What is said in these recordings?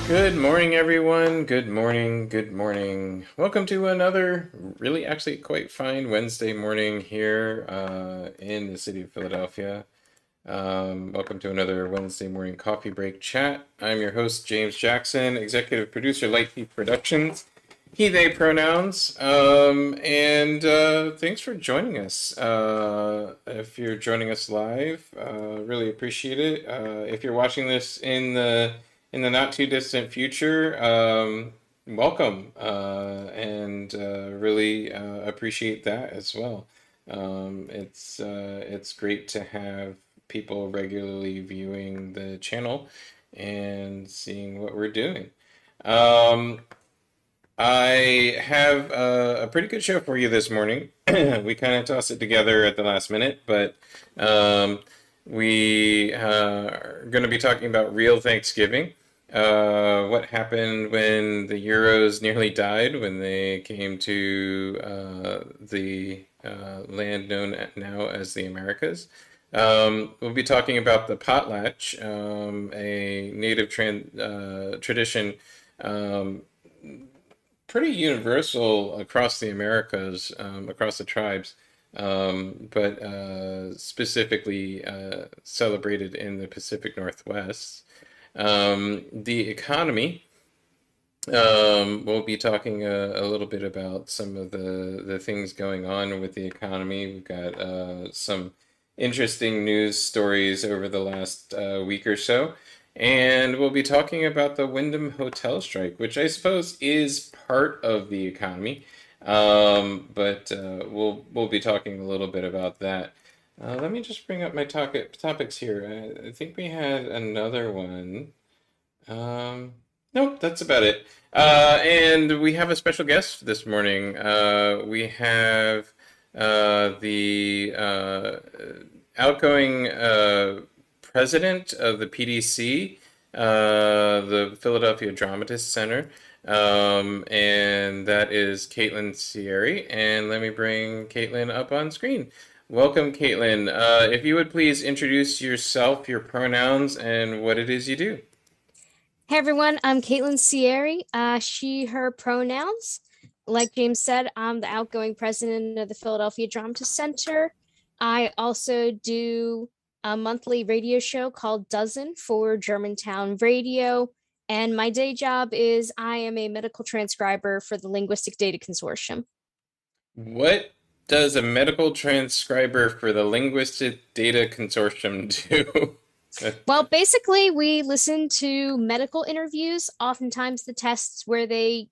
Good morning, everyone. Good morning. Good morning. Welcome to another really actually quite fine Wednesday morning here in the city of Philadelphia. Welcome to another Wednesday morning coffee break chat. I'm your host, James Jackson, executive producer, Lightbeat Productions, he, they pronouns. And thanks for joining us. If you're joining us live, really appreciate it. If you're watching this in the not too distant future, welcome, and really appreciate that as well. It's great to have people regularly viewing the channel and seeing what we're doing. I have a pretty good show for you this morning. We kind of tossed it together at the last minute, but we are going to be talking about real Thanksgiving. What happened when the Euros nearly died when they came to the land known now as the Americas. We'll be talking about the Potlatch, a native tradition, pretty universal across the Americas, across the tribes, but specifically celebrated in the Pacific Northwest. The economy, we'll be talking a little bit about some of the things going on with the economy. We've got some interesting news stories over the last week or so. And we'll be talking about the Wyndham Hotel Strike, which I suppose is part of the economy. But we'll be talking a little bit about that. Let me just bring up my topics here. I think we had another one. Nope, that's about it. And we have a special guest this morning. We have the outgoing president of the PDC, the Philadelphia Dramatist Center, and that is Caitlin Cieri. And let me bring Caitlin up on screen. Welcome, Caitlin. If you would please introduce yourself, your pronouns, and what it is you do. Hey everyone, I'm Caitlin Cieri, she, her pronouns. Like James said, I'm the outgoing president of the Philadelphia Dramatist Center. I also do a monthly radio show called Dozen for Germantown Radio. And my day job is I am a medical transcriber for the Linguistic Data Consortium. What does a medical transcriber for the Linguistic Data Consortium do? Well, basically, we listen to medical interviews, oftentimes the tests where they,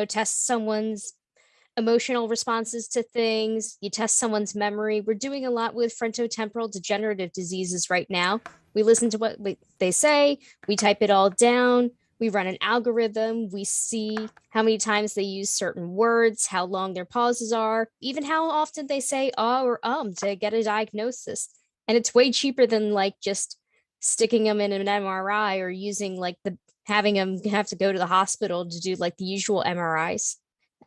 test someone's emotional responses to things. You test someone's memory. We're doing a lot with frontotemporal degenerative diseases right now. We listen to what they say, we type it all down, we run an algorithm, we see how many times they use certain words, how long their pauses are, even how often they say or to get a diagnosis. And it's way cheaper than like just sticking them in an MRI or using like the having them have to go to the hospital to do like the usual MRIs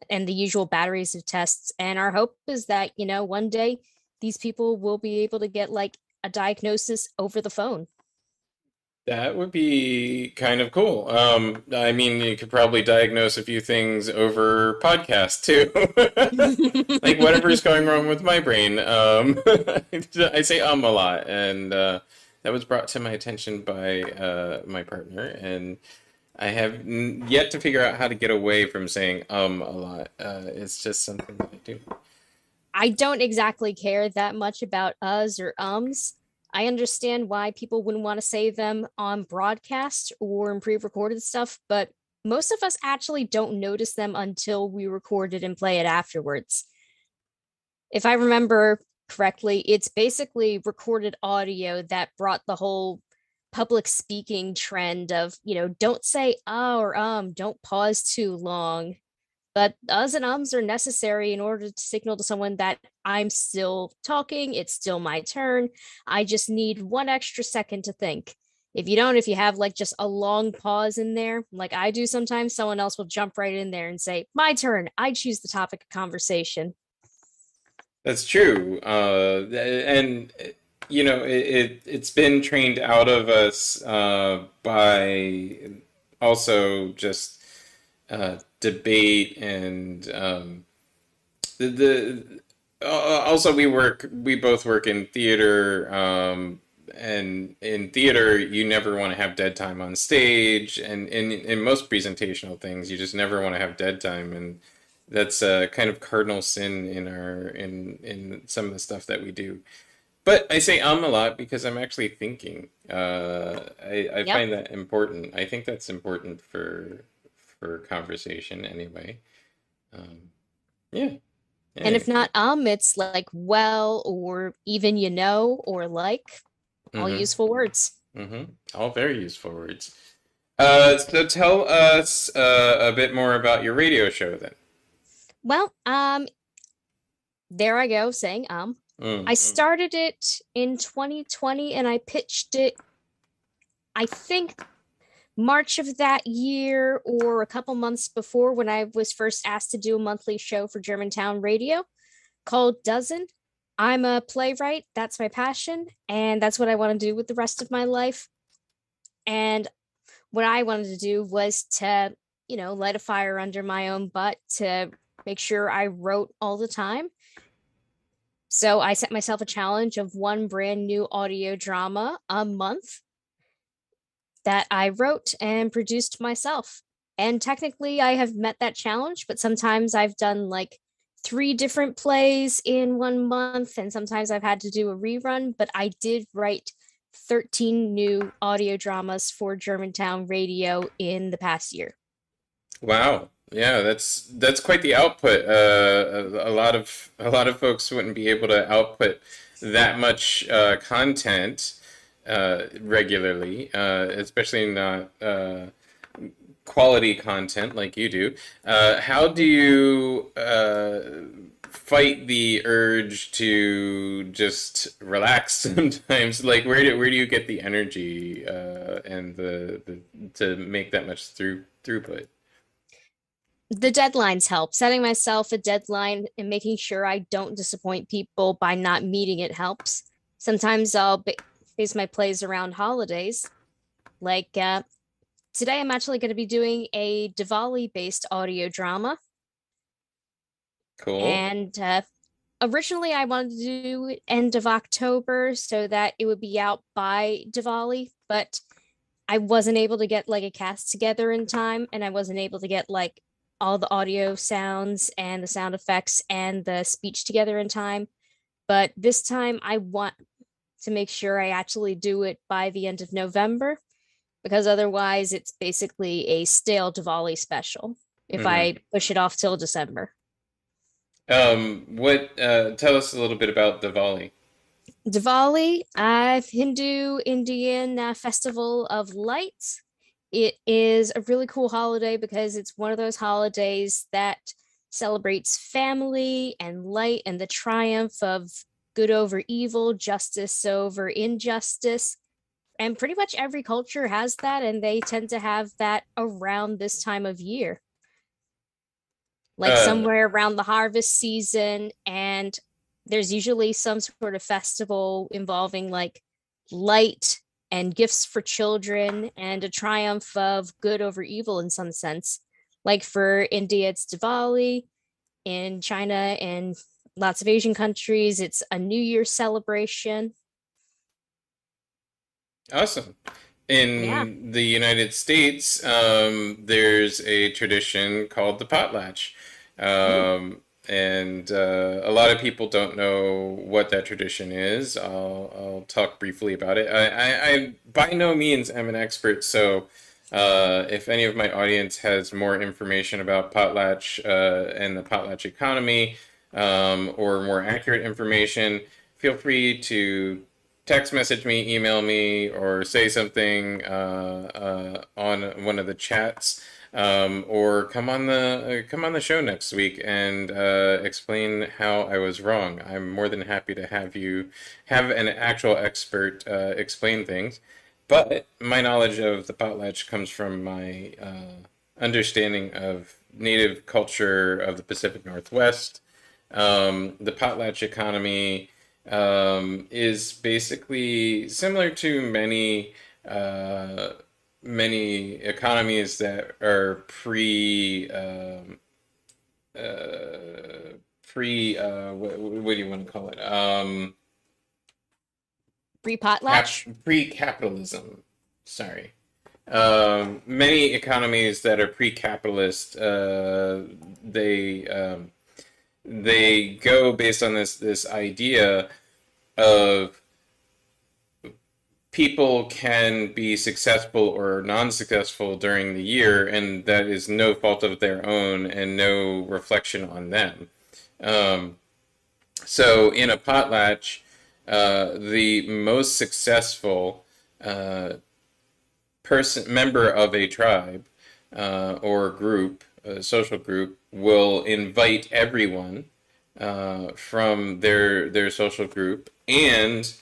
and the usual batteries of tests. And our hope is that, one day these people will be able to get like a diagnosis over the phone. That would be kind of cool. I mean, you could probably diagnose a few things over podcast too. Like whatever's going wrong with my brain. I say a lot, and that was brought to my attention by my partner, and I have yet to figure out how to get away from saying a lot. It's just something that I do. I don't exactly care that much about us or ums. I understand why people wouldn't want to say them on broadcast or in pre-recorded stuff, but most of us actually don't notice them until we record it and play it afterwards. If I remember correctly, it's basically recorded audio that brought the whole public speaking trend of, don't say or don't pause too long. But uhs and ums are necessary in order to signal to someone that I'm still talking, it's still my turn. I just need one extra second to think. If you have like just a long pause in there, like I do sometimes, someone else will jump right in there and say, my turn. I choose the topic of conversation. That's true. And it's been trained out of us by also just debate and also we both work in theater, and in theater you never want to have dead time on stage, and in most presentational things you just never want to have dead time, and that's a kind of cardinal sin in our in some of the stuff that we do. But I say a lot because I'm actually thinking. I Yep. find that important. I think that's important for conversation anyway. Um, yeah. And if Anyway. not, it's like well, or even or like, all Mm-hmm. useful words. Mm-hmm. All very useful words. So tell us a bit more about your radio show then. Well, there I go saying Mm. I started it in 2020 and I pitched it, I think, March of that year or a couple months before when I was first asked to do a monthly show for Germantown Radio called Dozen. I'm a playwright, that's my passion, and that's what I want to do with the rest of my life. And what I wanted to do was to, light a fire under my own butt to make sure I wrote all the time. So I set myself a challenge of one brand new audio drama a month that I wrote and produced myself. And technically, I have met that challenge, but sometimes I've done like three different plays in 1 month, and sometimes I've had to do a rerun. But I did write 13 new audio dramas for Germantown Radio in the past year. Wow. Yeah, that's quite the output. A lot of folks wouldn't be able to output that much content regularly, especially not quality content like you do. How do you fight the urge to just relax sometimes? Like, where do you get the energy and the to make that much throughput? The deadlines help. Setting myself a deadline and making sure I don't disappoint people by not meeting it helps. Sometimes I'll base my plays around holidays. Like today, I'm actually going to be doing a Diwali based audio drama. Cool. And Originally, I wanted to do it end of October so that it would be out by Diwali, but I wasn't able to get like a cast together in time, and I wasn't able to get like all the audio sounds and the sound effects and the speech together in time. But this time, I want to make sure I actually do it by the end of November because otherwise, it's basically a stale Diwali special if Hmm. I push it off till December. What tell us a little bit about Diwali. Diwali, a Hindu Indian festival of lights. It is a really cool holiday because it's one of those holidays that celebrates family and light and the triumph of good over evil, justice over injustice. And pretty much every culture has that, and they tend to have that around this time of year, like Uh, somewhere around the harvest season. And there's usually some sort of festival involving like light and gifts for children and a triumph of good over evil in some sense. Like for India, it's Diwali. In China and lots of Asian countries, it's a New Year celebration. Awesome. Yeah. In the United States, there's a tradition called the potlatch. Ooh. And a lot of people don't know what that tradition is. I'll talk briefly about it. I by no means am an expert, so if any of my audience has more information about potlatch and the potlatch economy, or more accurate information, feel free to text message me, email me, or say something on one of the chats, or come on the show next week and explain how I was wrong. I'm more than happy to have you have an actual expert explain things. But my knowledge of the potlatch comes from my understanding of native culture of the Pacific Northwest. The potlatch economy is basically similar to uh, many economies that are pre what do you want to call it? Free potlatch. Pre-capitalism. Sorry. Many economies that are pre-capitalist, they they go based on this idea of people can be successful or non-successful during the year, and that is no fault of their own and no reflection on them. Um, so in a potlatch, the most successful uh, person member of a tribe or group, a social group, will invite everyone from their social group and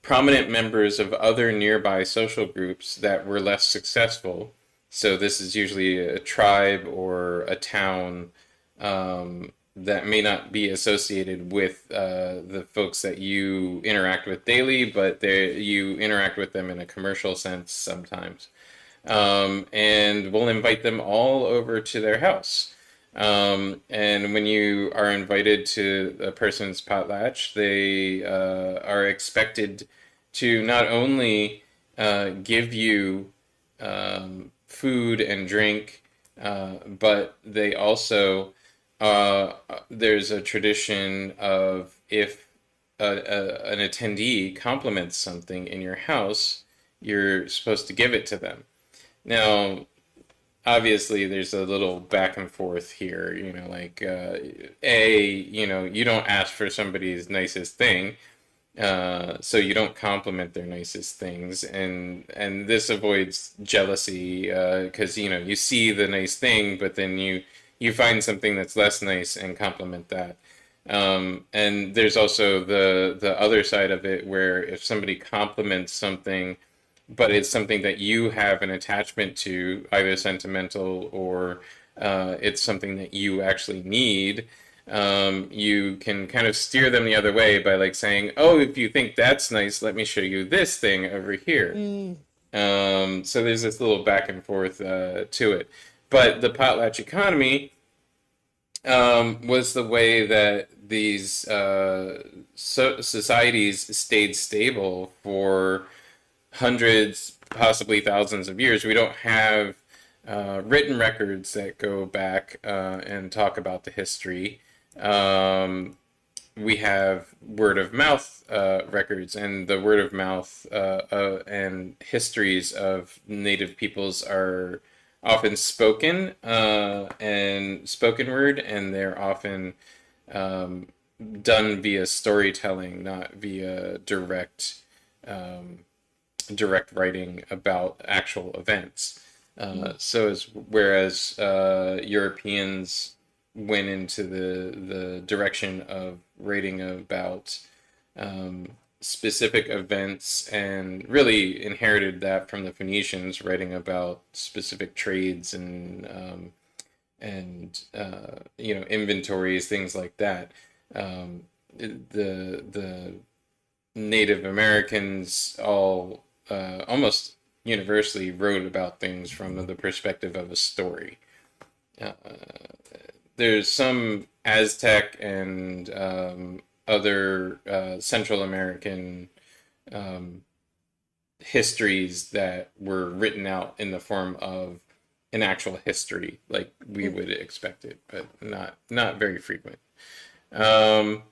prominent members of other nearby social groups that were less successful. So this is usually a tribe or a town that may not be associated with the folks that you interact with daily, but you interact with them in a commercial sense sometimes. And we'll invite them all over to their house. And when you are invited to a person's potlatch, they are expected to not only give you food and drink, but they also, there's a tradition of if an attendee compliments something in your house, you're supposed to give it to them. Now, obviously, there's a little back and forth here, like, you don't ask for somebody's nicest thing, so you don't compliment their nicest things, and this avoids jealousy, because, you see the nice thing, but then you find something that's less nice and compliment that. And there's also the other side of it where if somebody compliments something but it's something that you have an attachment to, either sentimental or it's something that you actually need, you can kind of steer them the other way by like saying, "Oh, if you think that's nice, let me show you this thing over here." Mm. So there's this little back and forth to it. But the potlatch economy was the way that these societies stayed stable for hundreds, possibly thousands of years. We don't have written records that go back and talk about the history. Um, we have word of mouth records, and the word of mouth and histories of native peoples are often spoken and spoken word, and they're often um, done via storytelling, not via direct writing about actual events. Whereas Europeans went into the direction of writing about specific events and really inherited that from the Phoenicians, writing about specific trades and inventories, things like that. The Native Americans all almost universally wrote about things from the perspective of a story. Uh, there's some Aztec and other Central American um, histories that were written out in the form of an actual history, like we would expect it, but not very frequent. Um,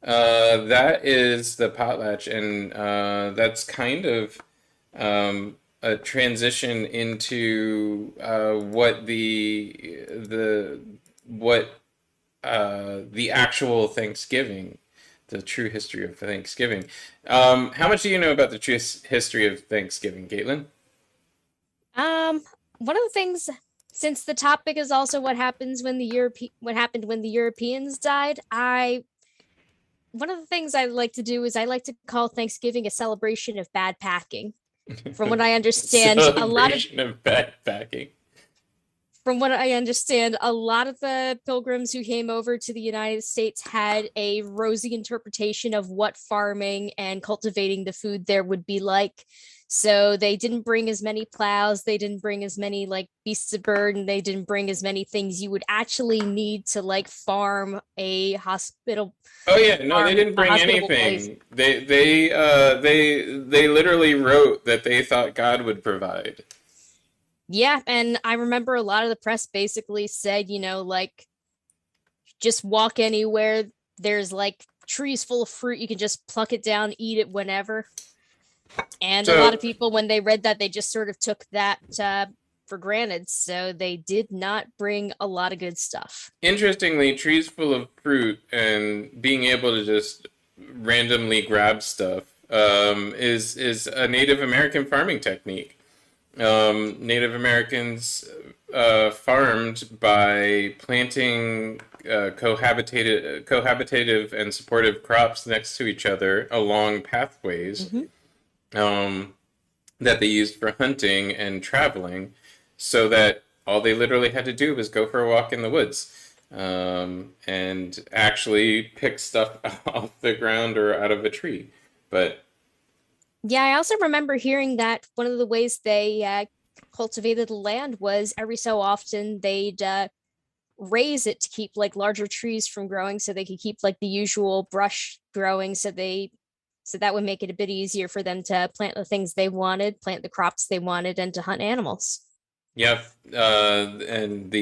that is the potlatch, and that's kind of a transition into the actual Thanksgiving, the true history of Thanksgiving. How much do you know about the true history of Thanksgiving, Caitlin? Um, One of the things, since the topic is also what happened when the Europeans died, I one of the things I like to do is I like to call Thanksgiving a celebration of bad packing. From what I understand, Celebration of backpacking. a lot of the pilgrims who came over to the United States had a rosy interpretation of what farming and cultivating the food there would be like. So they didn't bring as many plows, they didn't bring as many like beasts of burden, they didn't bring as many things you would actually need to like Oh yeah, no, they farm didn't a bring hospitable place. anything. They literally wrote that they thought God would provide. Yeah, and I remember a lot of the press basically said, like just walk anywhere. There's like trees full of fruit. You can just pluck it down, eat it whenever. And a lot So of people, when they read that, they just sort of took that for granted. So they did not bring a lot of good stuff. interestingly, trees full of fruit and being able to just randomly grab stuff is a Native American farming technique. Native Americans farmed by planting cohabitative and supportive crops next to each other along pathways Mhm. um, that they used for hunting and traveling, so that all they literally had to do was go for a walk in the woods and actually pick stuff off the ground or out of a tree. But Yeah, I also remember hearing that one of the ways they cultivated the land was every so often they'd raise it to keep like larger trees from growing so they could keep like the usual brush growing so that would make it a bit easier for them to plant the things they wanted, plant the crops they wanted, and to hunt animals. yeah, and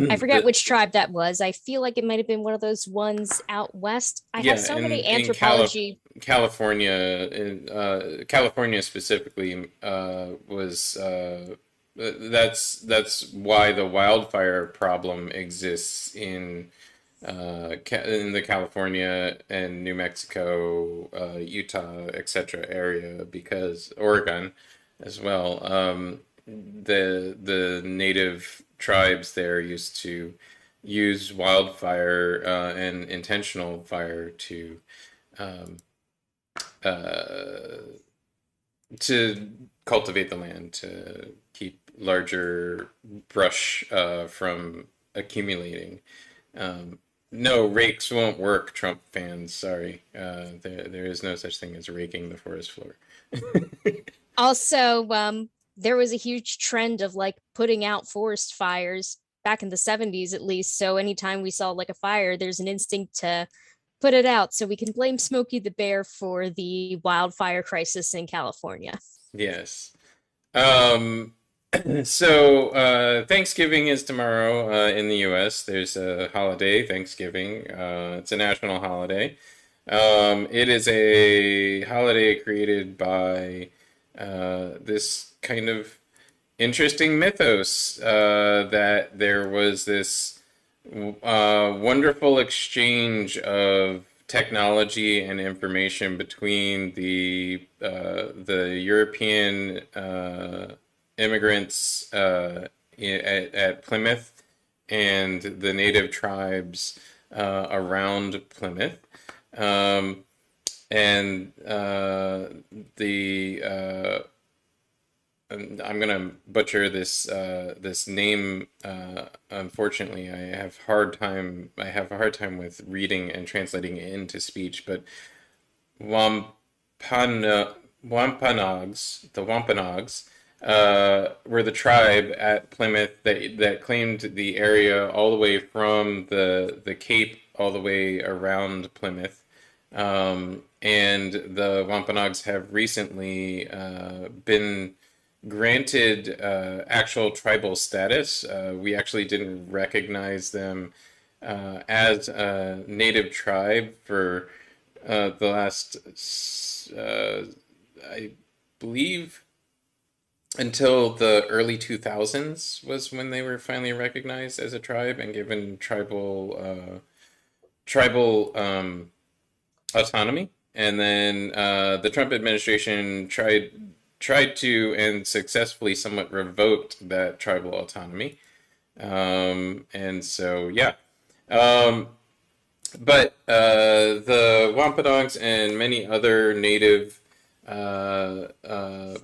I forget the which tribe that was. I feel like it might have been one of those ones out west. I have yeah, so many in anthropology. California, California specifically, was that's why the wildfire problem exists in the California and New Mexico, Utah, etc. area, because Oregon as well. The native tribes there used to use wildfire and intentional fire um, uh, to cultivate the land to keep larger brush from accumulating. Um, no, rakes won't work, Trump fans. Sorry. There is no such thing as raking the forest floor. Also, there was a huge trend of like putting out forest fires back in the 70s at least. So anytime we saw like a fire, there's an instinct to put it out. So we can blame Smokey the Bear for the wildfire crisis in California. Yes. Um, so Thanksgiving is tomorrow in the U.S. There's a holiday, Thanksgiving. It's a national holiday. It is a holiday created by this kind of interesting mythos that there was this wonderful exchange of technology and information between the European immigrants at Plymouth and the native tribes around Plymouth. Um, and the I'm gonna butcher this name. Unfortunately, I have a hard time with reading and translating it into speech. But the Wampanoags, were the tribe at Plymouth that claimed the area all the way from the Cape all the way around Plymouth. And the Wampanoags have recently been granted actual tribal status. We actually didn't recognize them as a native tribe for the last, I believe, until the early 2000s was when they were finally recognized as a tribe and given tribal autonomy. And then the Trump administration tried to and successfully somewhat revoked that tribal autonomy. And so, yeah. Um, but the Wampanoags and many other native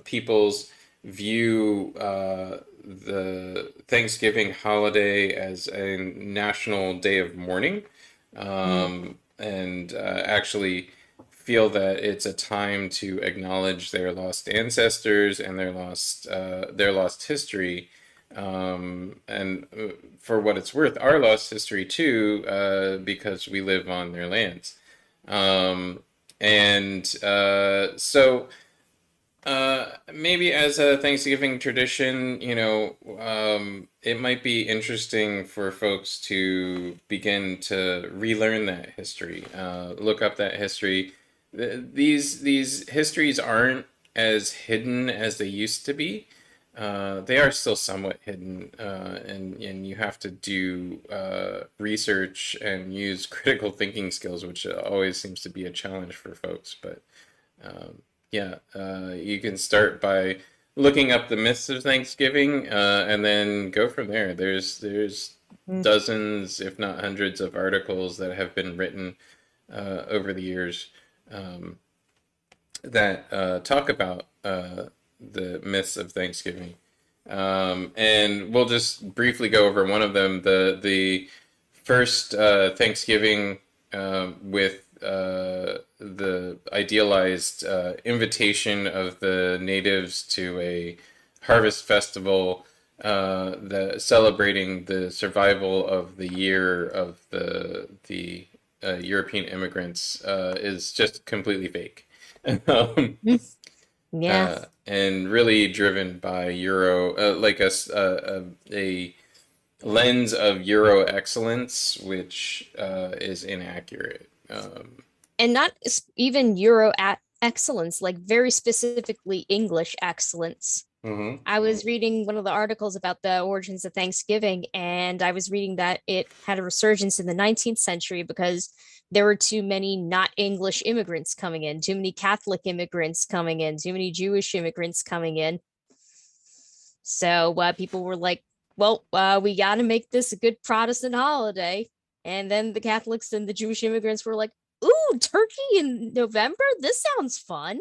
peoples view the Thanksgiving holiday as a national day of mourning, Mm. and actually feel that it's a time to acknowledge their lost ancestors and their lost history. And for what it's worth, our lost history too, because we live on their lands. Um, and so maybe as a Thanksgiving tradition, it might be interesting for folks to begin to relearn that history, look up that history. These histories aren't as hidden as they used to be. They are still somewhat hidden, and you have to do research and use critical thinking skills, which always seems to be a challenge for folks. But yeah, you can start by looking up the myths of Thanksgiving, and then go from there. There's Mm. dozens, if not hundreds, of articles that have been written over the years, um, that talk about the myths of Thanksgiving. And we'll just briefly go over one of them. The first Thanksgiving, with the idealized invitation of the natives to a harvest festival, celebrating the survival of the year of the European immigrants, is just completely fake. um, Mm. Yeah. and really driven by like a lens of Euro excellence, which is inaccurate. And not even Euro at excellence, like very specifically English excellence. Mhm. I was reading one of the articles about the origins of Thanksgiving, and I was reading that it had a resurgence in the 19th century because there were too many not English immigrants coming in, too many Catholic immigrants coming in, too many Jewish immigrants coming in. So people were like, well, we got to make this a good Protestant holiday. And then the Catholics and the Jewish immigrants were like, ooh, turkey in November? This sounds fun.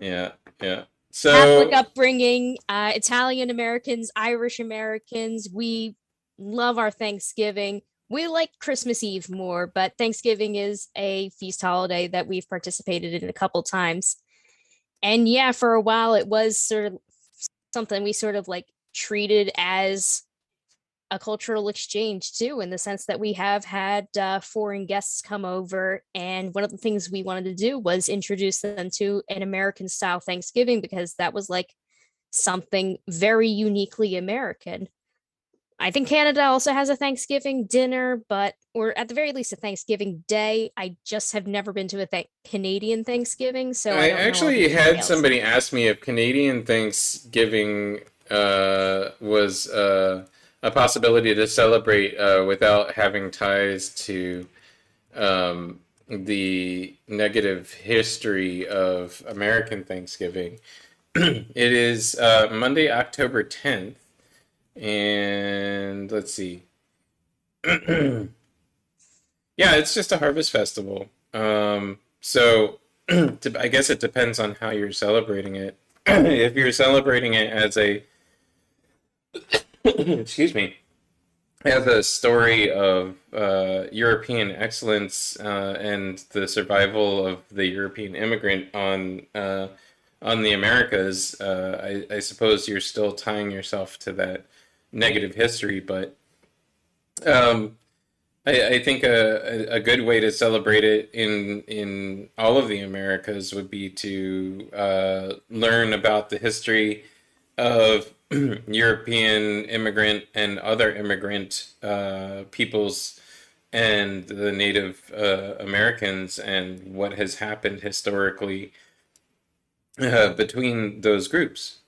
Yeah, yeah. Catholic So, upbringing, Italian Americans, Irish Americans, we love our Thanksgiving. We like Christmas Eve more, but Thanksgiving is a feast holiday that we've participated in a couple times. And yeah, for a while it was sort of something we sort of like treated as a cultural exchange too, in the sense that we have had foreign guests come over, and one of the things we wanted to do was introduce them to an American style Thanksgiving, because that was like something very uniquely American. I think Canada also has a Thanksgiving dinner, but or at the very least a Thanksgiving day. I just have never been to a Canadian Thanksgiving, so I I don't know all the actually had details. somebody ask me if Canadian Thanksgiving was a possibility to celebrate without having ties to the negative history of American Thanksgiving. It is Monday, October 10th, and let's see. Yeah, it's just a harvest festival. So I guess it depends on how you're celebrating it. If you're celebrating it as a, excuse me, as a story of European excellence and the survival of the European immigrant on the Americas, I suppose you're still tying yourself to that negative history, but um, I think a good way to celebrate it in all of the Americas would be to learn about the history of European immigrant and other immigrant peoples and the Native Americans and what has happened historically between those groups.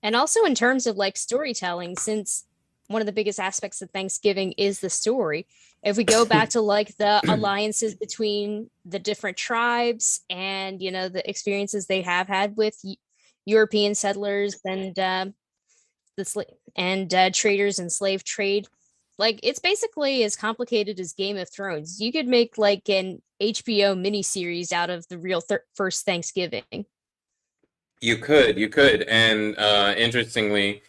And also in terms of like storytelling, since one of the biggest aspects of Thanksgiving is the story. If we go back to like the alliances between the different tribes and the experiences they have had with European settlers and traders and slave trade, like it's basically as complicated as Game of Thrones. You could make like an HBO miniseries out of the real first Thanksgiving. You could, and interestingly,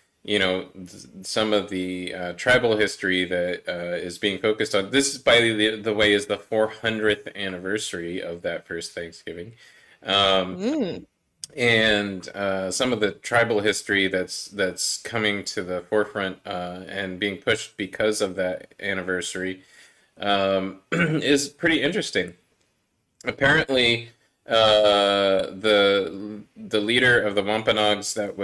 some of the tribal history that is being focused on. This, by the way, is the 400th anniversary of that first Thanksgiving, um, Mm. and some of the tribal history that's coming to the forefront and being pushed because of that anniversary is pretty interesting. Apparently, the leader of the Wampanoags that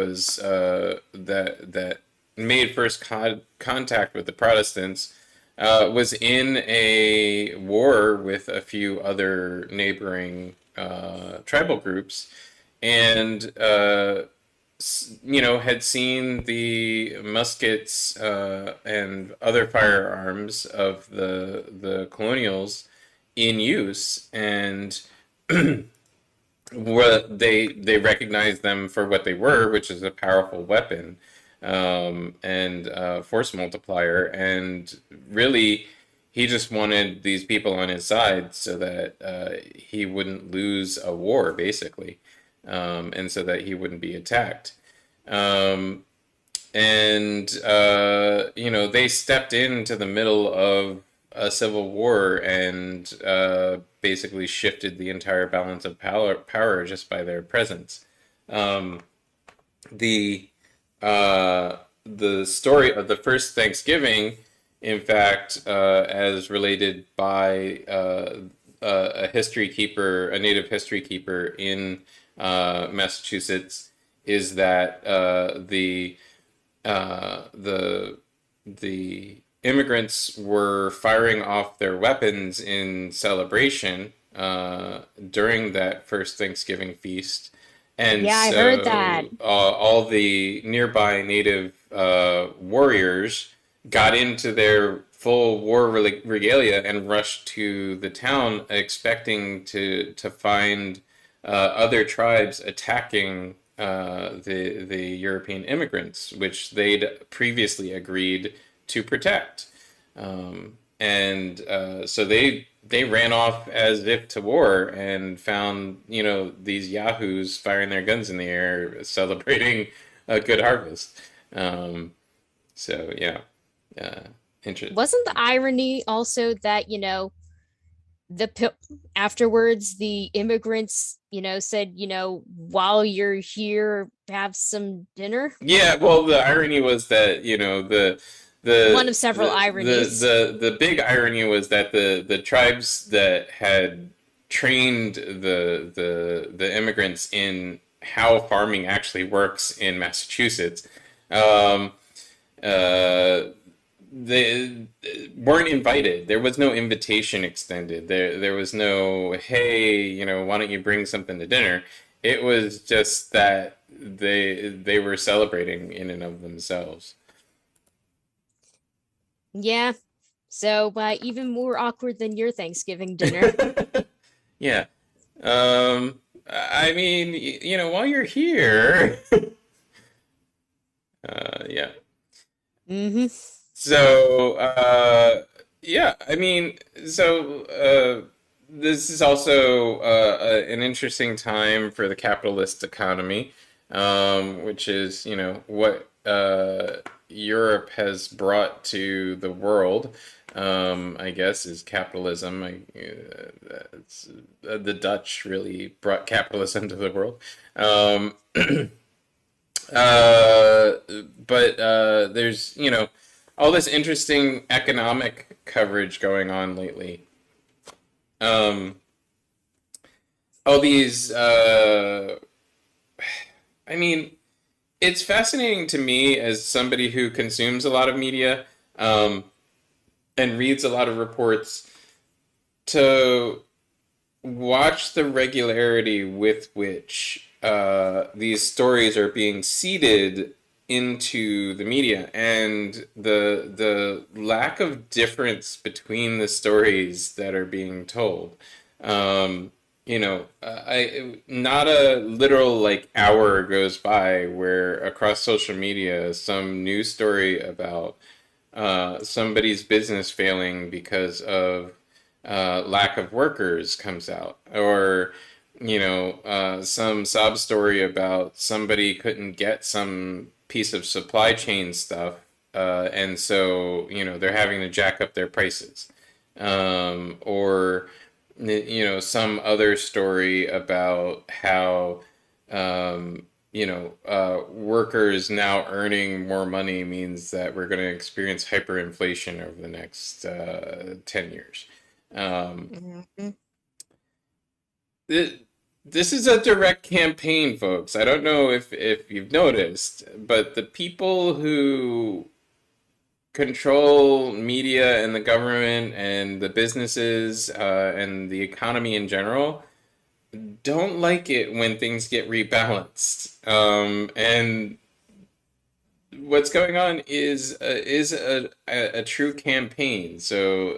made first contact with the Protestants was in a war with a few other neighboring tribal groups, and had seen the muskets and other firearms of the colonials in use, and they recognized them for what they were, which is a powerful weapon and force multiplier, and really he just wanted these people on his side so that he wouldn't lose a war, basically, and so that he wouldn't be attacked. Um, and they stepped into the middle of a civil war and basically shifted the entire balance of power just by their presence. Um, the the story of the first Thanksgiving, in fact, as related by a history keeper, a native history keeper in Massachusetts, is that the immigrants were firing off their weapons in celebration during that first Thanksgiving feast, and Yeah, I heard that. so all the nearby native warriors got into their full war regalia and rushed to the town, expecting to find other tribes attacking the European immigrants, which they'd previously agreed to protect. And so they ran off as if to war and found these yahoos firing their guns in the air, celebrating a good harvest. Um, so yeah, uh, interesting. Wasn't the irony also that, the afterwards the immigrants, said, while you're here, have some dinner. Yeah, well, the irony was that, One of several ironies. the big irony was that the tribes that had trained the immigrants in how farming actually works in Massachusetts, um, uh, they weren't invited. There was no invitation extended. There was no, hey, why don't you bring something to dinner? It was just that they were celebrating in and of themselves. Yeah. So, even more awkward than your Thanksgiving dinner. Yeah. I mean, while you're here, yeah. Mm-hmm. So, yeah, I mean, this is also an interesting time for the capitalist economy, which is, what Europe has brought to the world, I guess, is capitalism. The Dutch really brought capitalism to the world. Um, Uh, but there's, all this interesting economic coverage going on lately. Um, all these, I mean, it's fascinating to me as somebody who consumes a lot of media, um, and reads a lot of reports to watch the regularity with which these stories are being seeded into the media and the lack of difference between the stories that are being told. I not a literal like hour goes by where across social media some news story about somebody's business failing because of lack of workers comes out, or some sob story about somebody couldn't get some piece of supply chain stuff, and so they're having to jack up their prices, or some other story about how workers now earning more money means that we're going to experience hyperinflation over the next 10 years. Um, Mm-hmm. it, this is a direct campaign, folks. I don't know if you've noticed, but the people who control media and the government and the businesses and the economy in general don't like it when things get rebalanced. And what's going on is a true campaign. So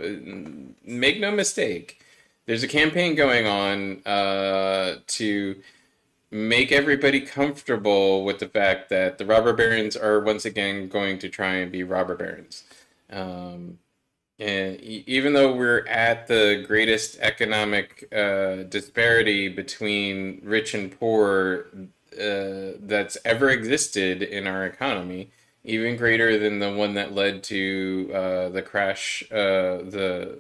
make no mistake, there's a campaign going on to make everybody comfortable with the fact that the robber barons are once again going to try and be robber barons. Um, and even though we're at the greatest economic disparity between rich and poor that's ever existed in our economy, even greater than the one that led to the crash, the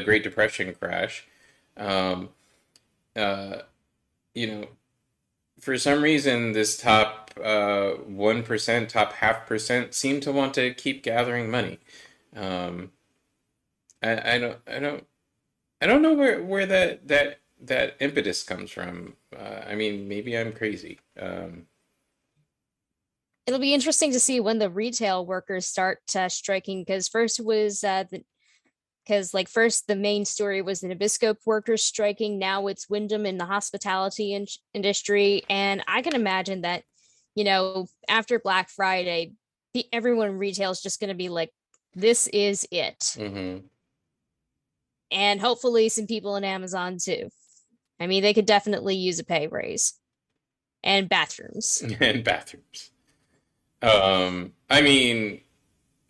Great Depression crash. Um, uh, you know, for some reason, this top 1%, top half percent, seem to want to keep gathering money. Um, I don't know where that impetus comes from. I mean, maybe I'm crazy. It'll be interesting to see when the retail workers start striking, because first the main story was the Nabisco workers striking. Now it's Wyndham in the hospitality industry, and I can imagine that, after Black Friday, everyone in retail is just going to be like, "This is it," Hmm. and hopefully some people in Amazon too. I mean, they could definitely use a pay raise and bathrooms. And bathrooms. I mean,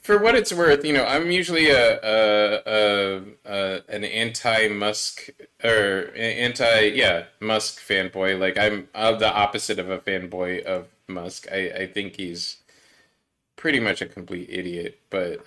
for what it's worth, I'm usually an anti-Musk or Musk fanboy. Like I'm the opposite of a fanboy of Musk. I think he's pretty much a complete idiot. But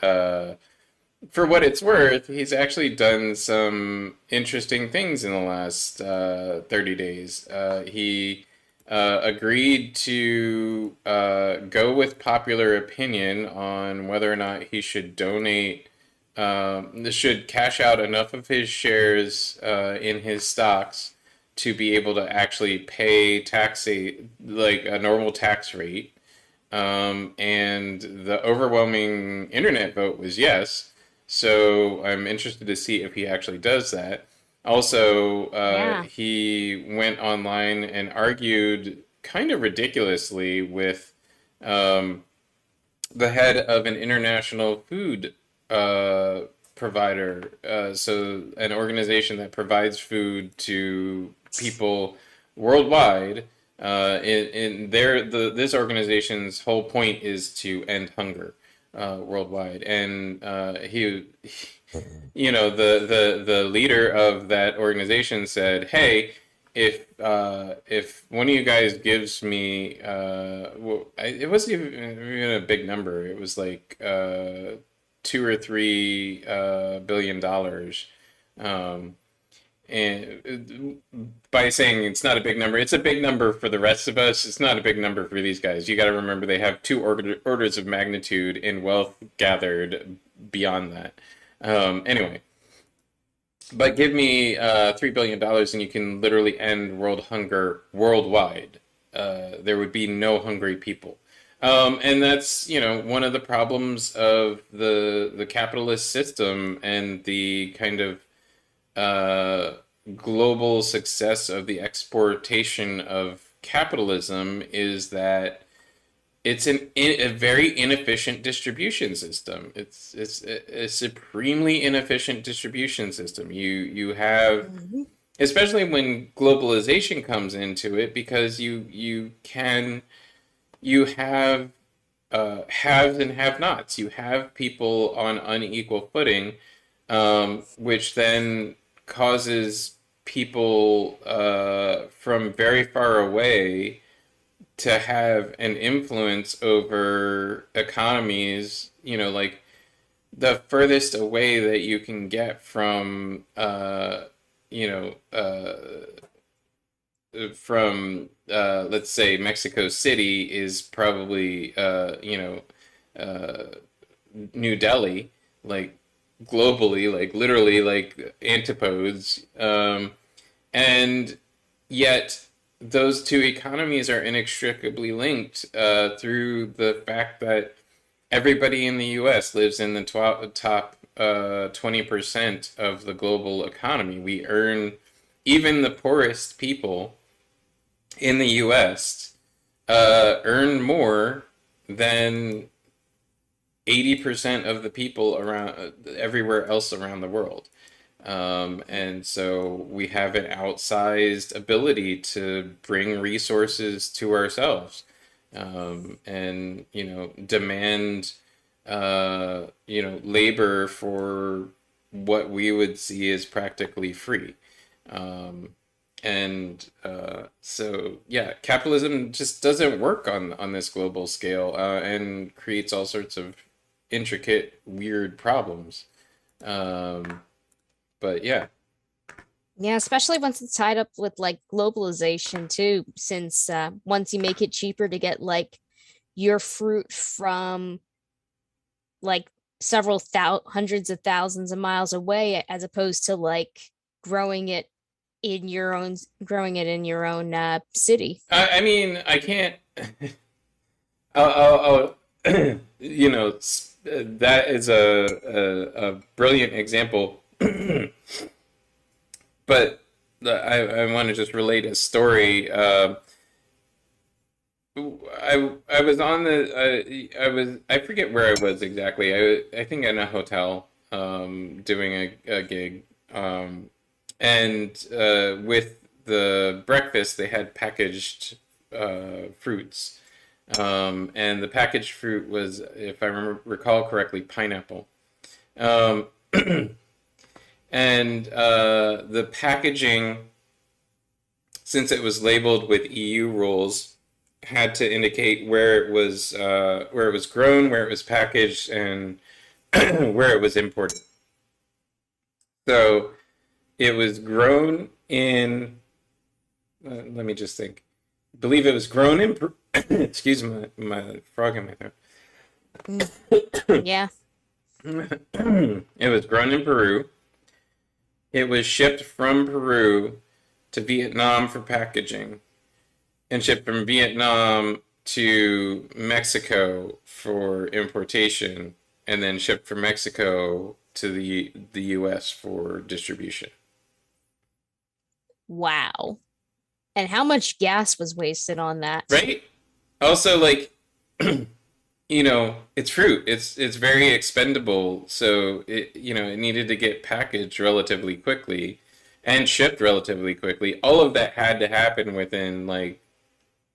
for what it's worth, he's actually done some interesting things in the last 30 days. He agreed to go with popular opinion on whether or not he should donate, should cash out enough of his shares in his stocks to be able to actually pay like a normal tax rate. And the overwhelming internet vote was yes. So I'm interested to see if he actually does that. Also, Yeah. he went online and argued kind of ridiculously with um, the head of an international food uh, provider. So, an organization that provides food to people worldwide. This organization's whole point is to end hunger worldwide, and the leader of that organization said, "Hey, if one of you guys gives me, it wasn't even a big number. It was like $2 or $3 billion." Um, and by saying it's not a big number, it's a big number for the rest of us. It's not a big number for these guys. You got to remember they have two orders of magnitude in wealth gathered beyond that. Anyway, but give me $3 billion and you can literally end world hunger worldwide. There would be no hungry people. And that's, one of the problems of the capitalist system and the kind of uh, global success of the exportation of capitalism is that it's a very inefficient distribution system. It's a supremely inefficient distribution system. You have, Mhm. especially when globalization comes into it, because you have haves and have-nots. You have people on unequal footing, which then causes people from very far away to have an influence over economies, like the furthest away that you can get from, you know, let's say Mexico City is probably, New Delhi, like globally, like literally, like antipodes. And yet, those two economies are inextricably linked through the fact that everybody in the U.S. lives in the top 20% of the global economy. We earn, even the poorest people in the U.S. Earn more than 80% of the people around everywhere else around the world. And so we have an outsized ability to bring resources to ourselves, and demand labor for what we would see as practically free. Um, and yeah, capitalism just doesn't work on this global scale, and creates all sorts of intricate, weird problems. Um, but yeah. Yeah, especially once it's tied up with like globalization too, since once you make it cheaper to get like your fruit from like several hundreds of thousands of miles away, as opposed to like growing it growing it in your own city. I mean, I can't. That is a brilliant example. But I want to just relate a story. I was on I forget where I was exactly. I think in a hotel, doing a gig, and with the breakfast they had packaged fruits, and the packaged fruit was, if I recall correctly, pineapple. Um, and the packaging, since it was labeled with EU rules, had to indicate where it was grown, where it was packaged, and where it was imported. So it was grown in. Let me just think. believe it was grown in excuse my frog in my Mm, yeah. throat. It was grown in Peru. It was shipped from Peru to Vietnam for packaging and shipped from Vietnam to Mexico for importation and then shipped from Mexico to the US for distribution. Wow. And how much gas was wasted on that? Right? Also, like, it's fruit. It's very expendable, so it needed to get packaged relatively quickly and shipped relatively quickly. All of that had to happen within like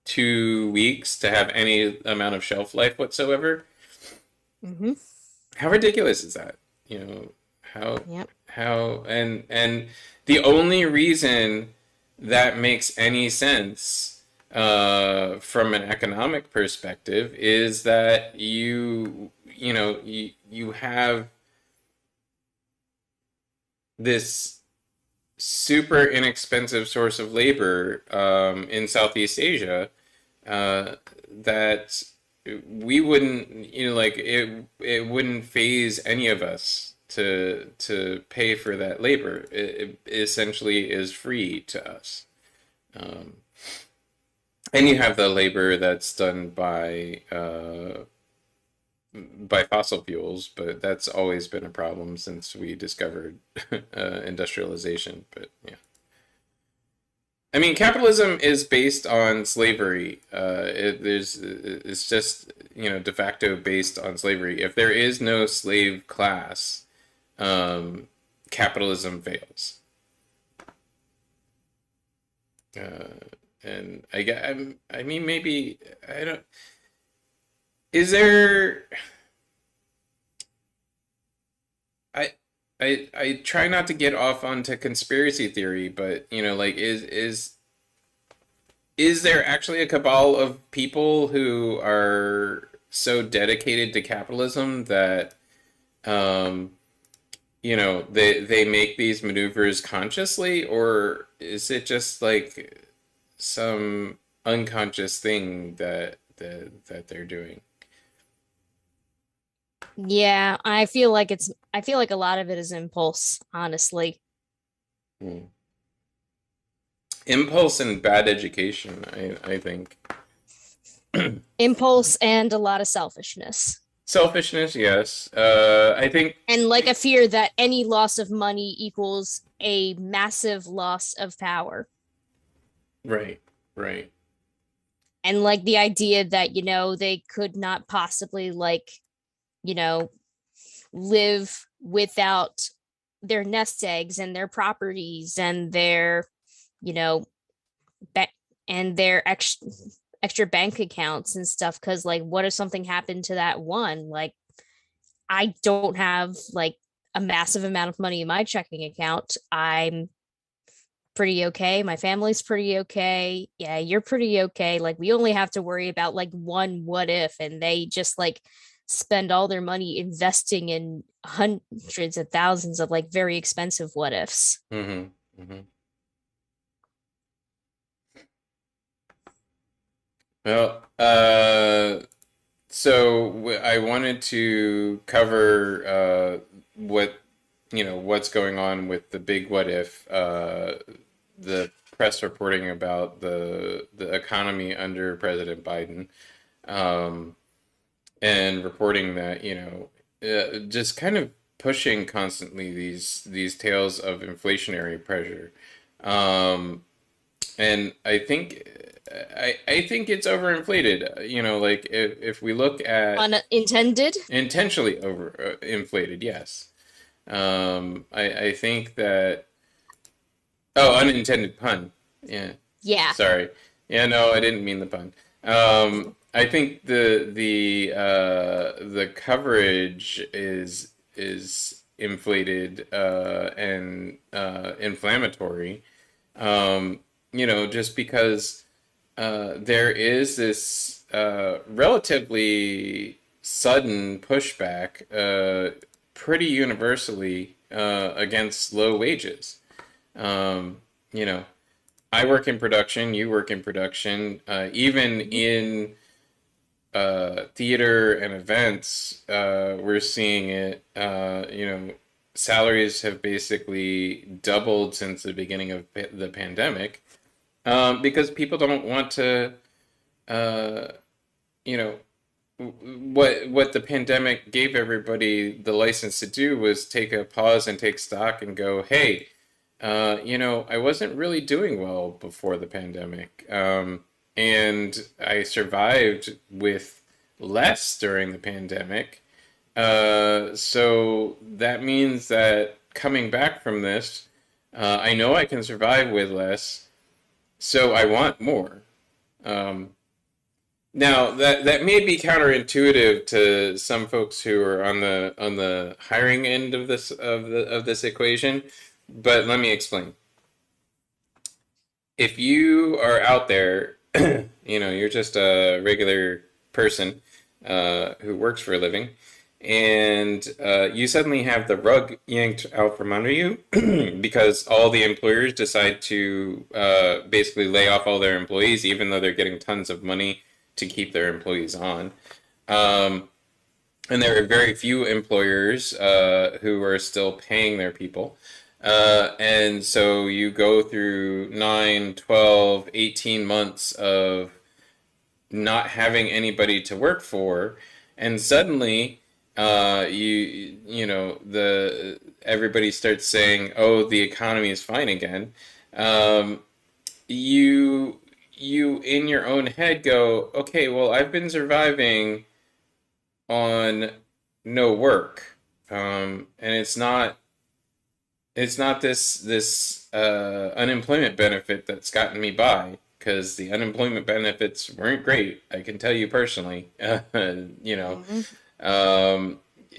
2 weeks to have any amount of shelf life whatsoever. Mm-hmm. How ridiculous is that? You know, how Yep. and the only reason that makes any sense from an economic perspective is that you have this super inexpensive source of labor in Southeast Asia that we wouldn't, like it wouldn't phase any of us to pay for that labor. It essentially is free to us. Um, and you have the labor that's done by fossil fuels, but that's always been a problem since we discovered industrialization. But yeah. I mean, capitalism is based on slavery. It's just de facto based on slavery. If there is no slave class, um, capitalism fails. Uh, and I mean, maybe I don't. Is there? I I try not to get off onto conspiracy theory, but like is there actually a cabal of people who are so dedicated to capitalism that um, they make these maneuvers consciously, or is it just like some unconscious thing that they're doing? Yeah, I feel like a lot of it is impulse, honestly. Hmm. Impulse and bad education, I think. Impulse and a lot of selfishness. Selfishness, yes. I think And like a fear that any loss of money equals a massive loss of power. right, right. And like the idea that, they could not possibly you know, live without their nest eggs and their properties and their, you know, ba- and their extra bank accounts and stuff. Cause like, what if something happened to that one? Like, I don't have like a massive amount of money in my checking account. I'm pretty okay. My family's pretty okay. Yeah, you're pretty okay. Like we only have to worry about like one what if, and they just like spend all their money investing in hundreds of thousands of like very expensive what ifs. Mm-hmm. Mm-hmm. Well, so I wanted to cover what's going on with the big what if, the press reporting about the economy under President Biden, um, and reporting that just kind of pushing constantly these tales of inflationary pressure. Um, and I think it's overinflated. Like if we look at Unintended? intentionally over inflated, yes. I think that unintended pun. Yeah, Yeah. sorry. Yeah, no, I didn't mean the pun. I think the coverage is inflated and inflammatory. Just because there is this relatively sudden pushback, pretty universally against low wages. Um, you know, I work in production, you work in production, even Mhm. in theater and events, we're seeing it. Salaries have basically doubled since the beginning of the pandemic, because people don't want to, uh, you know, what the pandemic gave everybody the license to do was take a pause and take stock and go, hey, I wasn't really doing well before the pandemic. And I survived with less during the pandemic. So that means that coming back from this, I know I can survive with less, so I want more. Um, Now that may be counterintuitive to some folks who are on the hiring end of this equation, but let me explain. If you are out there, you're just a regular person who works for a living, and you suddenly have the rug yanked out from under you because all the employers decide to basically lay off all their employees, even though they're getting tons of money to keep their employees on. Um, and there are very few employers who are still paying their people. And so you go through 9, 12, 18 months of not having anybody to work for, and suddenly the everybody starts saying, "Oh, the economy is fine again." Um, you you in your own head go, "Okay, well, I've been surviving on no work, and it's not this unemployment benefit that's gotten me by, because the unemployment benefits weren't great. I can tell you personally. You know, Mhm.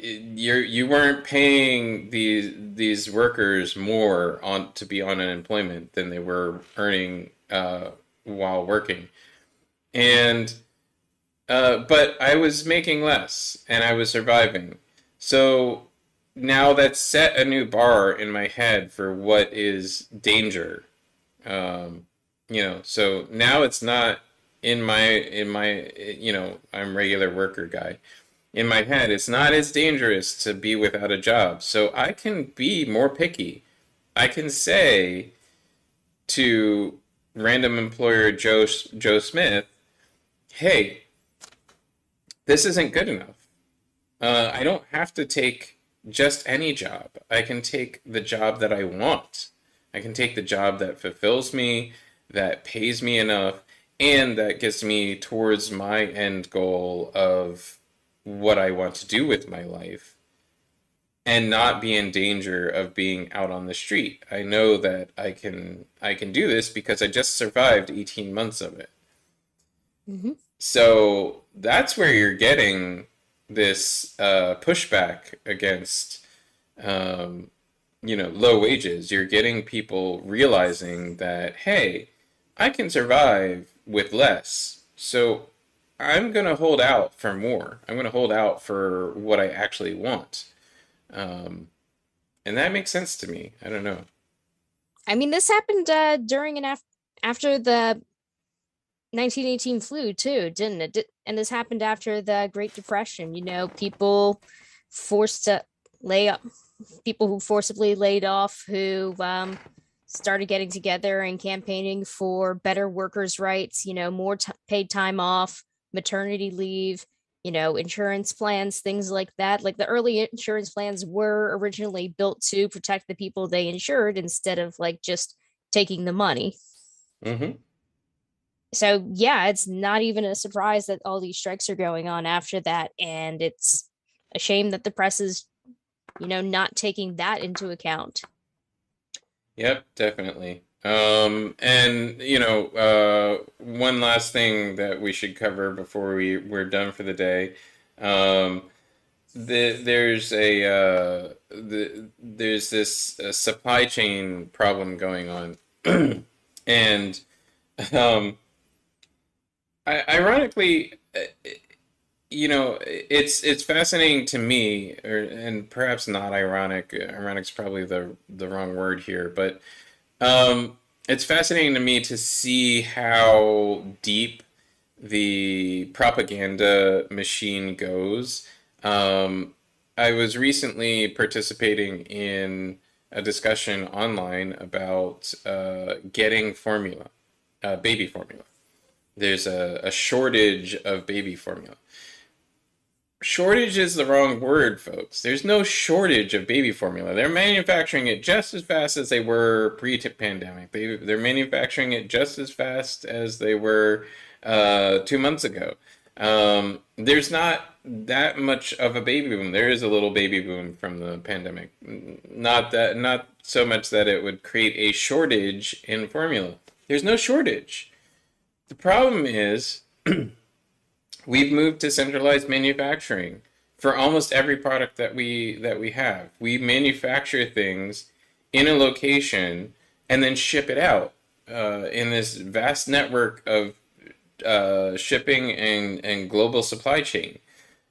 you weren't paying these workers more on to be on unemployment than they were earning while working, and but I was making less and I was surviving. So now that's set a new bar in my head for what is danger. Um, so now it's not I'm regular worker guy. In my head, it's not as dangerous to be without a job. So I can be more picky. I can say to random employer Joe Smith, "Hey, this isn't good enough. I don't have to take just any job. I can take the job that I want. I can take the job that fulfills me, that pays me enough, and that gets me towards my end goal of what I want to do with my life, and not be in danger of being out on the street. I know that I can do this because I just survived 18 months of it." Mhm. So that's where you're getting this pushback against low wages. You're getting people realizing that, hey, I can survive with less. So I'm going to hold out for more. I'm going to hold out for what I actually want. Um, and that makes sense to me. I don't know. I mean, this happened during and after the 1918 flu too, didn't it? And this happened after the Great Depression. People forced to lay up, people who forcibly laid off, who started getting together and campaigning for better workers' rights. More paid time off, maternity leave. Insurance plans, things like that. Like the early insurance plans were originally built to protect the people they insured instead of like just taking the money. Hmm. So yeah, it's not even a surprise that all these strikes are going on after that, and it's a shame that the press is, not taking that into account. Yep, definitely. And one last thing that we should cover before we're done for the day. Um, there's this supply chain problem going on, and um, ironically, it's fascinating to me, and perhaps not ironic. Ironic's probably the wrong word here, but. Um, it's fascinating to me to see how deep the propaganda machine goes. Um, I was recently participating in a discussion online about getting formula, baby formula. There's a shortage of baby formula. Shortage is the wrong word, folks. There's no shortage of baby formula. They're manufacturing it just as fast as they were pre-pandemic. They're manufacturing it just as fast as they were 2 months ago. There's not that much of a baby boom. There is a little baby boom from the pandemic. Not so much that it would create a shortage in formula. There's no shortage. The problem is we've moved to centralized manufacturing for almost every product that we have. We manufacture things in a location and then ship it out in this vast network of shipping and global supply chain.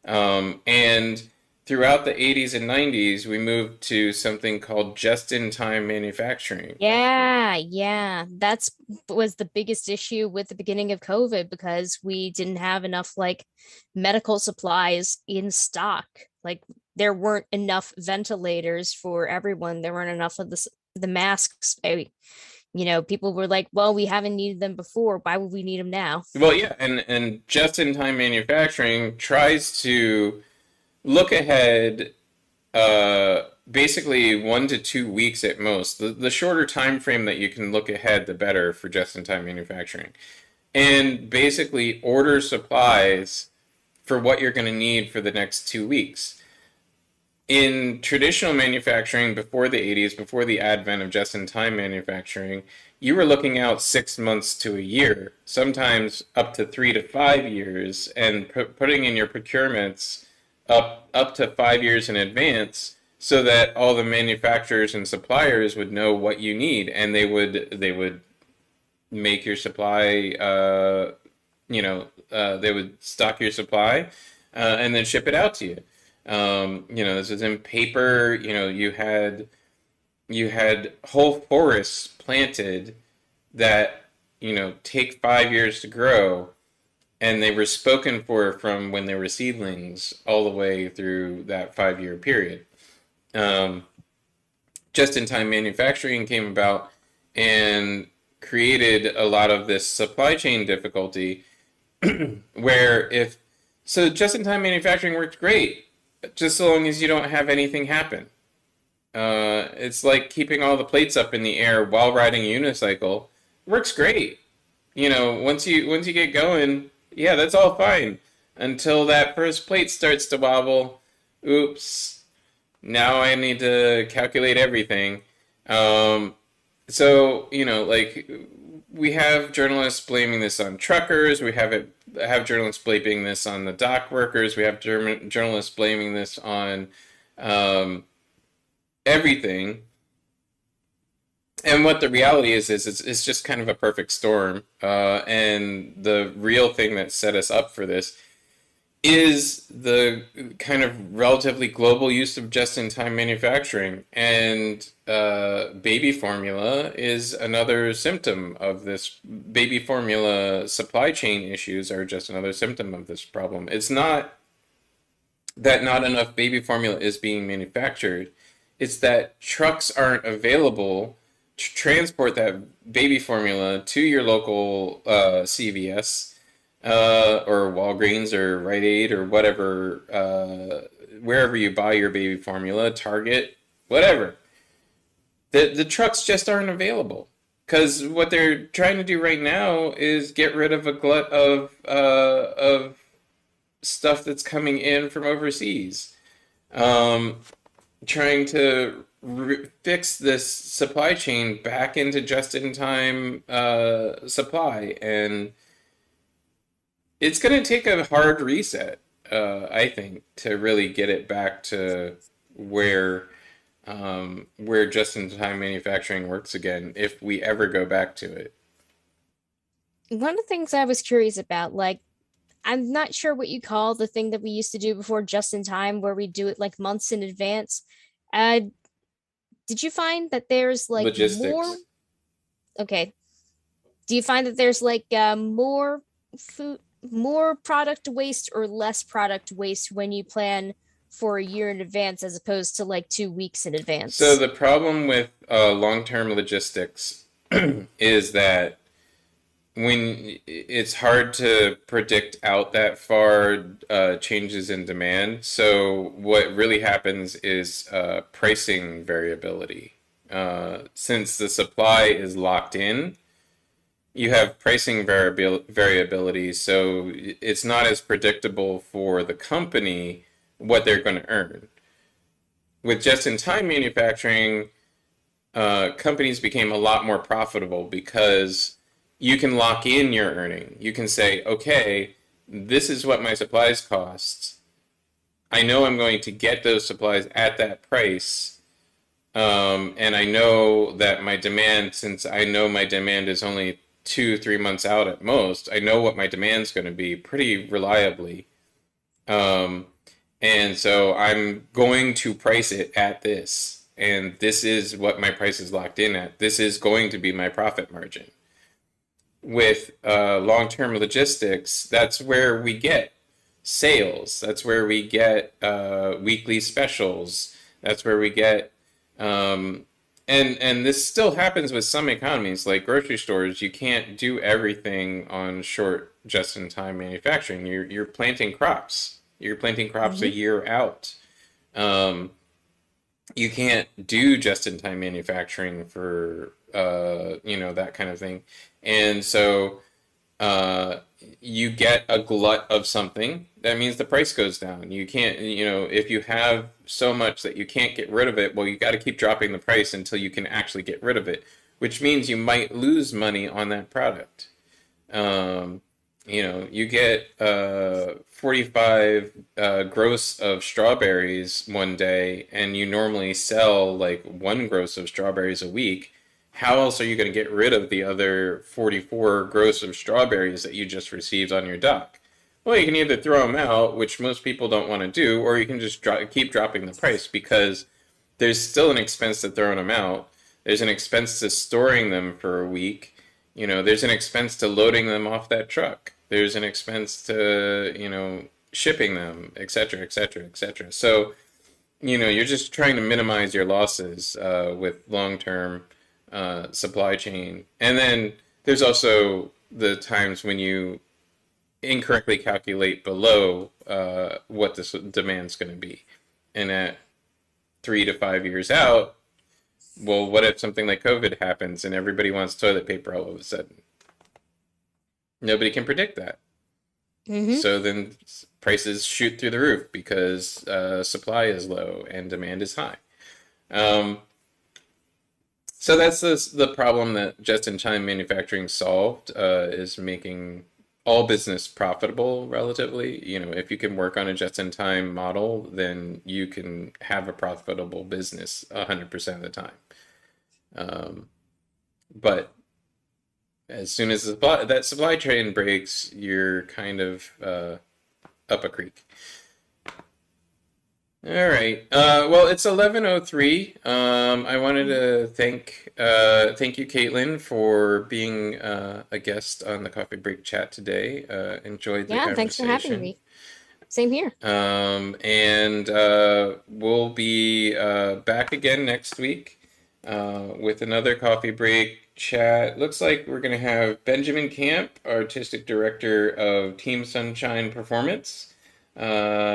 And throughout the 80s and 90s, we moved to something called just-in-time manufacturing. Yeah, yeah. That's was the biggest issue with the beginning of COVID because we didn't have enough like medical supplies in stock. Like there weren't enough ventilators for everyone. There weren't enough of the masks. People were like, "Well, we haven't needed them before. Why would we need them now?" Well, yeah, and just-in-time manufacturing tries to look ahead basically 1 to 2 weeks at most. The shorter time frame that you can look ahead, the better for just-in-time manufacturing. And basically order supplies for what you're going to need for the next 2 weeks. In traditional manufacturing before the 80s, before the advent of just-in-time manufacturing, you were looking out 6 months to a year, sometimes up to 3 to 5 years, and putting in your procurements up to 5 years in advance, so that all the manufacturers and suppliers would know what you need, and they would make your supply. They would stock your supply, and then ship it out to you. This is in paper. You had whole forests planted that take 5 years to grow, and they were spoken for from when they were seedlings all the way through that 5 year period. Um, Just-in-time manufacturing came about and created a lot of this supply chain difficulty where if so just-in-time manufacturing works great just so long as you don't have anything happen. It's like keeping all the plates up in the air while riding a unicycle. Works great. Once you get going, yeah, that's all fine until that first plate starts to wobble. Oops. Now I need to calculate everything. Um, like we have journalists blaming this on truckers. We have journalists blaming this on the dock workers. We have journalists blaming this on um, everything. And what the reality is it's just kind of a perfect storm. And the real thing that set us up for this is the kind of relatively global use of just-in-time manufacturing. And baby formula is another symptom of this. Baby formula supply chain issues are just another symptom of this problem. It's not that not enough baby formula is being manufactured, it's that trucks aren't available to transport that baby formula to your local CVS or Walgreens or Rite Aid or whatever, wherever you buy your baby formula, Target, whatever. The trucks just aren't available. Because what they're trying to do right now is get rid of a glut of stuff that's coming in from overseas. Um, Trying to fix this supply chain back into just-in-time supply, and it's going to take a hard reset, I think, to really get it back to where where just-in-time manufacturing works again, if we ever go back to it. One of the things I was curious about, like, I'm not sure what you call the thing that we used to do before just in time, where we do it like months in advance. Uh, did you find that there's like more? Logistics. Okay. Do you find that there's like food, more product waste or less product waste when you plan for a year in advance as opposed to like 2 weeks in So advance? the problem with long-term logistics is that when it's hard to predict out that far changes in demand. So what really happens is pricing variability. Since the supply is locked in, you have pricing variability, so it's not as predictable for the company what they're going to earn. With just-in-time manufacturing, companies became a lot more profitable because you can lock in your earning. You can say, okay, this is what my supplies cost. I know I'm going to get those supplies at that price. And I know that my demand, since I know my demand is only 2, 3 months out at most, I know what my demand's going to be pretty reliably. Um, and so I'm going to price it at this. And this is what my price is locked in at. This is going to be my profit margin. With long-term logistics, that's where we get sales. That's where we get weekly specials. That's where we get um, and this still happens with some economies, like grocery stores. You can't do everything on short, just-in-time manufacturing. You're planting crops. You're planting crops a Hmm. year out. Um, you can't do just-in-time manufacturing for that kind of thing. And so uh, you get a glut of something, that means the price goes down. You can't, if you have so much that you can't get rid of it, well, you got to keep dropping the price until you can actually get rid of it, which means you might lose money on that product. Um, you get 45 gross of strawberries one day, and you normally sell like one gross of strawberries a week. How else are you going to get rid of the other 44 gross of strawberries that you just received on your dock? Well, you can either throw them out, which most people don't want to do, or you can just keep dropping the price because there's still an expense to throwing them out. There's an expense to storing them for a week. There's an expense to loading them off that truck. There's an expense to, shipping them, et cetera, et cetera, et cetera. So, you're just trying to minimize your losses with long-term supply chain. And then there's also the times when you incorrectly calculate below what the demand's going to be. And at 3 to 5 years out, well, what if something like COVID happens and everybody wants toilet paper all of a sudden? Nobody can predict that. Hmm. So then prices shoot through the roof because supply is low and demand is high. Um, so that's the problem that just-in-time manufacturing solved is making all business profitable relatively. If you can work on a just-in-time model, then you can have a profitable business 100% of the time. Um, but as soon as that supply chain breaks, you're kind of up a creek. All right. Well, it's 11:03. I wanted to thank you, Caitlin, for being a guest on the Coffee Break Chat today. Enjoyed the Yeah, thanks for having conversation. me. Same here. And we'll be back again next week with another Coffee Break Chat. Looks like we're going to have Benjamin Camp, Artistic Director of Team Sunshine Performance,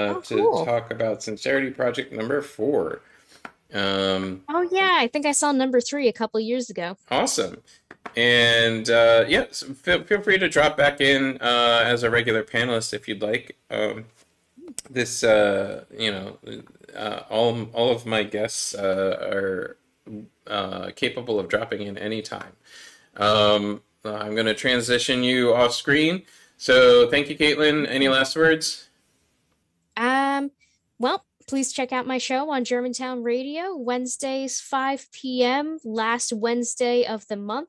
Oh, to cool. talk about Sincerity Project number 4. Um, Oh, yeah, I think I saw number 3 a couple years ago. awesome. And yeah, so feel free to drop back in as a regular panelist if you'd like. This all of my guests are capable of dropping in anytime. I'm going to transition you off screen. So thank you, Caitlin. Any last words? Um, well, please check out my show on Germantown Radio, Wednesdays, 5 p.m., last Wednesday of the month.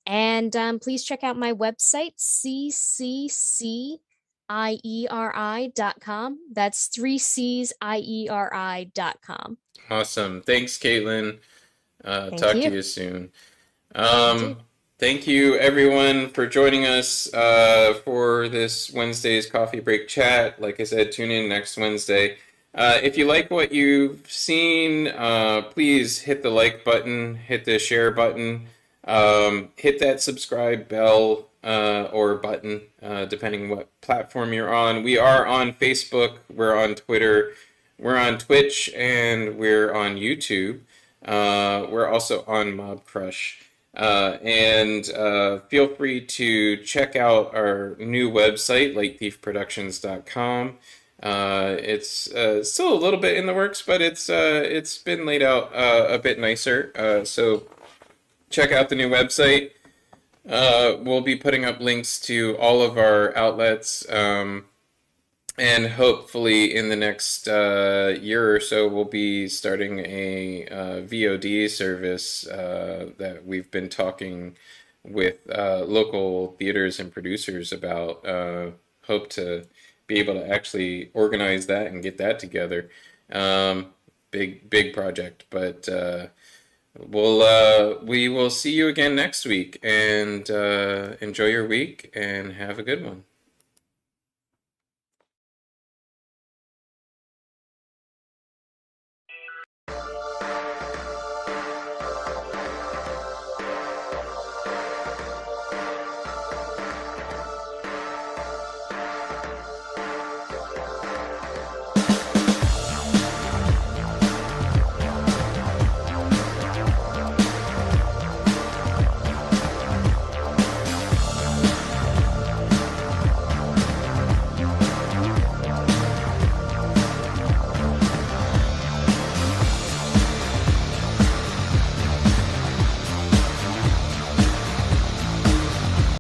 And please check out my website, cccIERI.com. That's three C's, IERI.com. Awesome. Thanks, Caitlin. Thank Talk to you. you soon. You Um, too. Thank you, everyone, for joining us for this Wednesday's coffee break chat. Like I said, tune in next Wednesday. If you like what you've seen, please hit the like button, hit the share button, hit that subscribe bell or button, depending what platform you're on. We are on Facebook, we're on Twitter, we're on Twitch, and we're on YouTube. We're also on Mob Crush. And feel free to check out our new website, lightthiefproductions.com. It's still a little bit in the works, but it's been laid out a bit nicer. So check out the new website. We'll be putting up links to all of our outlets. And hopefully, in the next year or so, we'll be starting a VOD service that we've been talking with local theaters and producers about. Hope to be able to actually organize that and get that together. Big project, but we will see you again next week. And enjoy your week and have a good one.